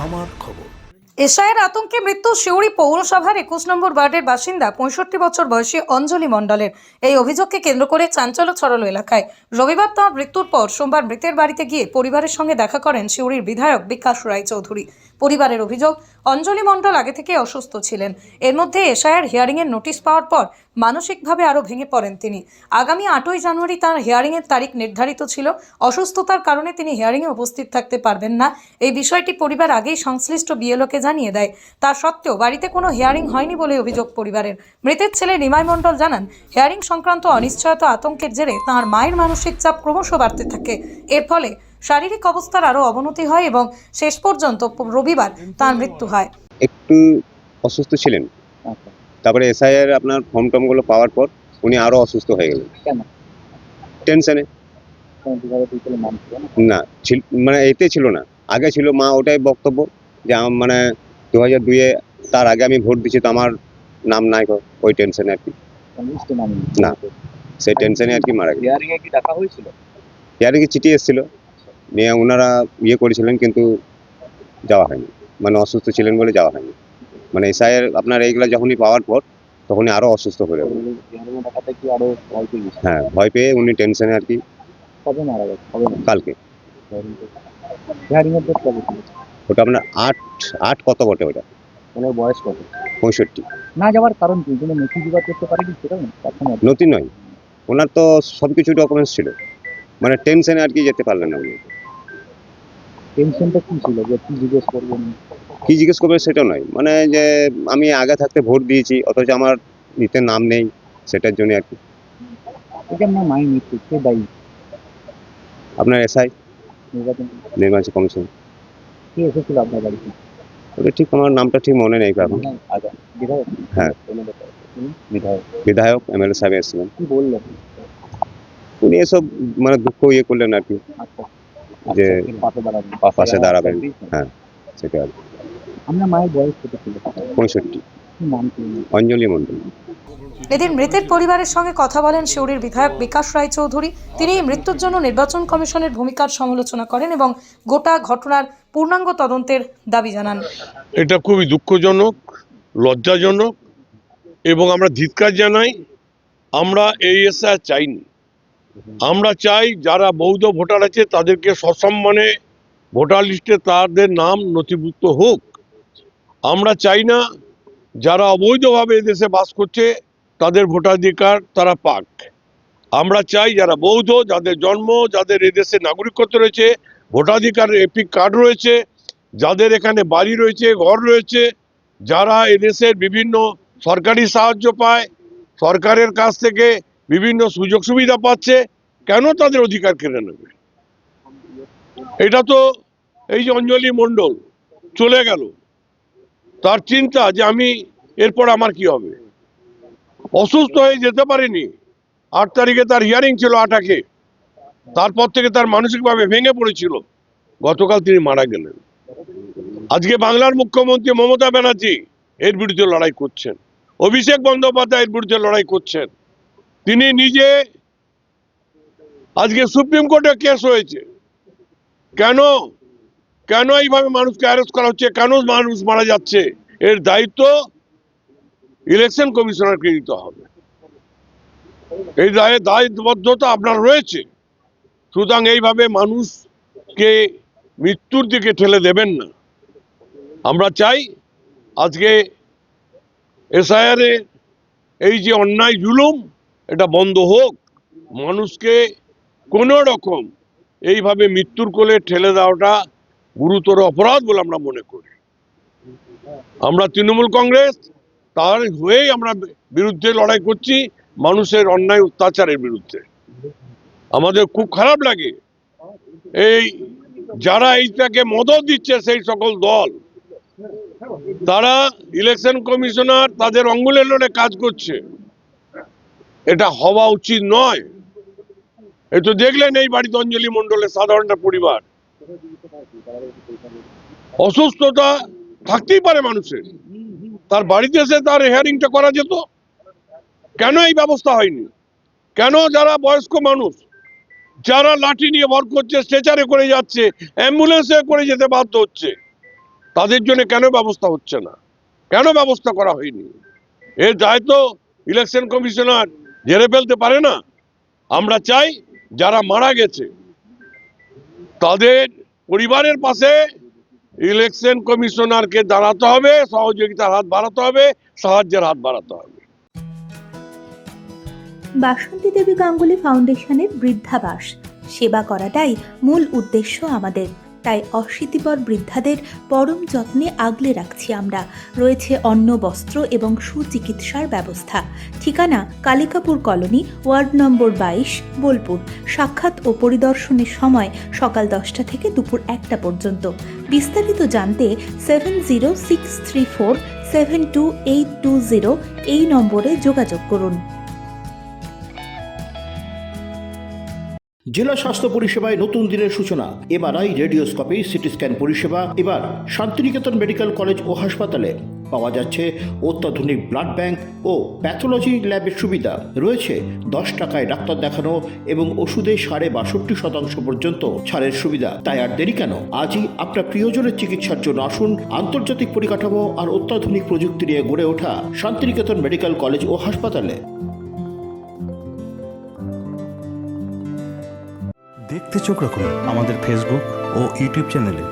আমার খবর। এশায়ের আতঙ্কে মৃত্যু শিউরি পৌরসভার 21 নম্বর ওয়ার্ডের বাসিন্দা 65 বছর বয়সী অঞ্জলি মণ্ডলের। এই অভিযোগকে কেন্দ্র করে চাঞ্চল্য ছড়ালো এলাকায়। রবিবার তাঁর মৃত্যুর পর সোমবার মৃতের বাড়িতে গিয়ে পরিবারের সঙ্গে দেখা করেন শিউরির বিধায়ক বিকাশ রায়চৌধুরী। পরিবারের অভিযোগ, অঞ্জলি মণ্ডল আগে থেকে অসুস্থ ছিলেন। এর মধ্যে এশায়ের হিয়ারিংয়ের নোটিশ পাওয়ার পর মানসিকভাবে আরও ভেঙে পড়েন তিনি। আগামী 8ই জানুয়ারি তাঁর হিয়ারিংয়ের তারিখ নির্ধারিত ছিল। অসুস্থতার কারণে তিনি হিয়ারিংয়ে উপস্থিত থাকতে পারবেন না। এই বিষয়টি পরিবার আগেই সংশ্লিষ্ট বিএলওকে জানিয়ে দেয়। তা সত্ত্বেও বাড়িতে কোনো হিয়ারিং হয়নি বলে অভিযোগ পরিবারের। মৃতের ছেলে নিমাই মণ্ডল জানান, হিয়ারিং সংক্রান্ত অনিশ্চয়তা আতঙ্কের জেরে তাঁর মায়ের মানসিক চাপ ক্রমশ বাড়তে থাকে। এর ফলে শারীরিক অবস্থার আরও অবনতি হয় এবং শেষ পর্যন্ত রবিবার তাঁর মৃত্যু হয়। একটু অসুস্থ ছিলেন, তারপরে এসআইআর আপনার ফর্ম টর্মগুলো পাওয়ার পর উনি আরো অসুস্থ হয়ে গেলেন। টেনশনে না মানে এতে ছিল না, আগে ছিল। মা ওটাই বক্তব্য যে মানে 2002-এ তার আগে আমি ভোট দিচ্ছি, তো আমার নাম নাই, ওই টেনশনে আর কি। না, সেই টেনশনে আর কি মারা গেল। হিয়ারিং এ চিঠি এসেছিল, নিয়ে ওনারা করেছিলেন, কিন্তু যাওয়া হয়নি। মানে অসুস্থ ছিলেন বলে যাওয়া হয়নি। মানে এসআইআর আপনার এইগুলা যখনই পাওয়ার পর তখনই আরো অসুস্থ হয়ে গেলেন। হ্যাঁ, ভয় পেয়ে উনি টেনশনে আর কি। কালকে ওটা আপনার 8 কত বটে, ওটা ওনার বয়স কত? 65। না যাওয়ার কারণ কি? কোনো নথি জোগাড় করতে পারেনি সেটা না? নথি নয়, ওনার তো সবকিছু ডকুমেন্টস ছিল, মানে টেনশনে আর কি যেতে পারলেন না উনি। টেনশনটা কি ছিল যে কি জিজ্ঞেস করবেন? কি জিজ্ঞেস করবে সেটা নয়, মানে যে আমি আগে থাকতে ভোট দিয়েছি অথচ আমার নিতে নাম নেই, সেটার জন্য আর কি। এটা না মাই মৃত্যু কে দায়ী? আপনার এসআই নির্বাচন কমিশন। কে এসেছিল আপনার বাড়িতে? ওটা ঠিক আমার নামটা ঠিক মনে নেই এখন। বিধায়ক? হ্যাঁ, বিধায়ক। বিধায়ক এমএলএ সাহেব এসেছিলেন। কি বললেন? উনি এসব মানে দুঃখ করলেন আর কি, আচ্ছা, যে পাশে দাঁড়াবেন। দাঁড়াবেন। হ্যাঁ, সেটা আর কি। আপনার মায়ের বয়স কত ছিল? 65। কি নাম কি? অঞ্জলি মণ্ডল। এদিন মৃতের পরিবারের সঙ্গে কথা বলেন শিউরির বিধায়ক বিকাশ রায়চৌধুরী। তিনি এই মৃত্যুর জন্য নির্বাচন কমিশনের ভূমিকার সমালোচনা করেন এবং গোটা ঘটনার পূর্ণাঙ্গ তদন্তের দাবি জানান। এটা খুবই দুঃখজনক, লজ্জাজনক এবং আমরা ধিক্কার জানাই। আমরা এই এসআইআর চাইনি। আমরা চাই যারা বৈধ ভোটার আছে তাদেরকে সসম্মানে ভোটার লিস্টে তাদের নাম নথিভুক্ত হোক। আমরা চাই না যারা অবৈধভাবে এদেশে বাস করছে তাদের ভোটাধিকার তারা পাক। আমরা চাই যারা বৈধ, যাদের জন্ম, যাদের এদেশে নাগরিকত্ব রয়েছে, ভোটাধিকার এপিক কার্ড রয়েছে, যাদের এখানে বাড়ি রয়েছে, ঘর রয়েছে, যারা এদেশের বিভিন্ন সরকারি সাহায্য পায়, সরকারের কাছ থেকে বিভিন্ন সুযোগ সুবিধা পাচ্ছে, কেন তাদের অধিকার কেড়ে নেবে? এটা তো এই যে অঞ্জলি মণ্ডল চলে গেল, তার চিন্তা যে আমি এরপর আমার কি হবে। অসুস্থ হয়ে যেতে পারেনি। 8 তারিখে তার হিয়ারিং ছিল, 8-এ। তারপর থেকে তার মানসিকভাবে ভেঙে পড়েছিল। গতকাল তিনি মারা গেলেন। আজকে বাংলার মুখ্যমন্ত্রী মমতা ব্যানার্জি এর বিরুদ্ধে লড়াই করছেন, অভিষেক বন্দ্যোপাধ্যায় এর বিরুদ্ধে লড়াই করছেন। তিনি নিজে আজকে সুপ্রিম কোর্টে কেস হয়েছে। কেন কেন এইভাবে মানুষকে অ্যারেস্ট করা হচ্ছে, কেন মানুষ মারা যাচ্ছে, এর দায়িত্ব ইলেকশন কমিশনারকে দিতে হবে। এই দায়বদ্ধতা আপনার রয়েছে। সুতরাং এইভাবে মানুষকে মৃত্যুর দিকে ঠেলে দেবেন না। আমরা চাই আজকে এসআইআর এই যে অন্যায় জুলুম, এটা বন্ধ হোক। মানুষকে কোনো রকম এইভাবে মৃত্যুর কোলে ঠেলে দেওয়াটা গুরুতর অপরাধ বলে আমরা মনে করি। আমরা তৃণমূল কংগ্রেস তার হয়েই আমরা বিরুদ্ধে লড়াই করছি, মানুষের অন্যায় অত্যাচারের বিরুদ্ধে। আমাদের খুব খারাপ লাগে এই যারা এইটাকে মদত দিচ্ছে, সেই সকল দল, তারা ইলেকশন কমিশনার তাদের অঙ্গুলের লড়ে কাজ করছে। এটা হওয়া উচিত নয়। এই তো দেখলেন এই বাড়িতে অঞ্জলি মণ্ডলের সাধারণ একটা পরিবার। অসুস্থতা থাকতেই পারে মানুষের, তার বাড়িতে এসে তার হিয়ারিংটা করা যেত। কেন এই ব্যবস্থা হয়নি? কেন যারা বয়স্ক মানুষ, যারা লাঠি নিয়ে ভর করছে, স্ট্রেচারে করে যাচ্ছে, অ্যাম্বুলেন্সে করে যেতে বাধ্য হচ্ছে, তাদের জন্য কেন ব্যবস্থা হচ্ছে না, কেন ব্যবস্থা করা হয়নি? এর দায় তো ইলেকশন কমিশনার জেরে ফেলতে পারে না। আমরা চাই যারা মারা গেছে তাদের পরিবারের পাশে ইলেকশন কমিশনারকে দাঁড়াতে হবে, সহযোগিতার হাত বাড়াতে হবে, সাহায্যের হাত বাড়াতে হবে। বাসন্তী দেবী গাঙ্গুলি ফাউন্ডেশনের বৃদ্ধাবাস সেবা করাটাই মূল উদ্দেশ্য আমাদের। তাই অশীতিপর বৃদ্ধাদের পরম যত্নে আগলে রাখছি আমরা। রয়েছে অন্ন, বস্ত্র এবং সুচিকিৎসার ব্যবস্থা। ঠিকানা Kalikapur colony, ward number 22, Bolpur. সাক্ষাৎ ও পরিদর্শনের সময় সকাল 10টা থেকে দুপুর 1টা পর্যন্ত। বিস্তারিত জানতে 7063472820 এই নম্বরে যোগাযোগ করুন। জেলা স্বাস্থ্য পরিষেবায় নতুন দিনের সূচনা। এমআরআই, রেডিওস্কোপি, সিটি স্ক্যান পরিষেবা এবার শান্তিনিকেতন মেডিকেল কলেজ ও হাসপাতালে। পাওয়া যাচ্ছে অত্যাধুনিক ব্লাড ব্যাংক ও প্যাথোলজি ল্যাবের সুবিধা। রয়েছে 10 টাকায় ডাক্তার দেখানো এবং ওষুধে 62% পর্যন্ত ছাড়ের সুবিধা। তাই আর দেরি কেন? আজই আপনার প্রিয়জনের চিকিৎসার জন্য আসুন আন্তর্জাতিক পরিকাঠামো আর অত্যাধুনিক প্রযুক্তি নিয়ে গড়ে ওঠা শান্তিনিকেতন মেডিকেল কলেজ ও হাসপাতালে। দেখতে চোখ রাখুন আমাদের ফেসবুক ও ইউটিউব চ্যানেলে।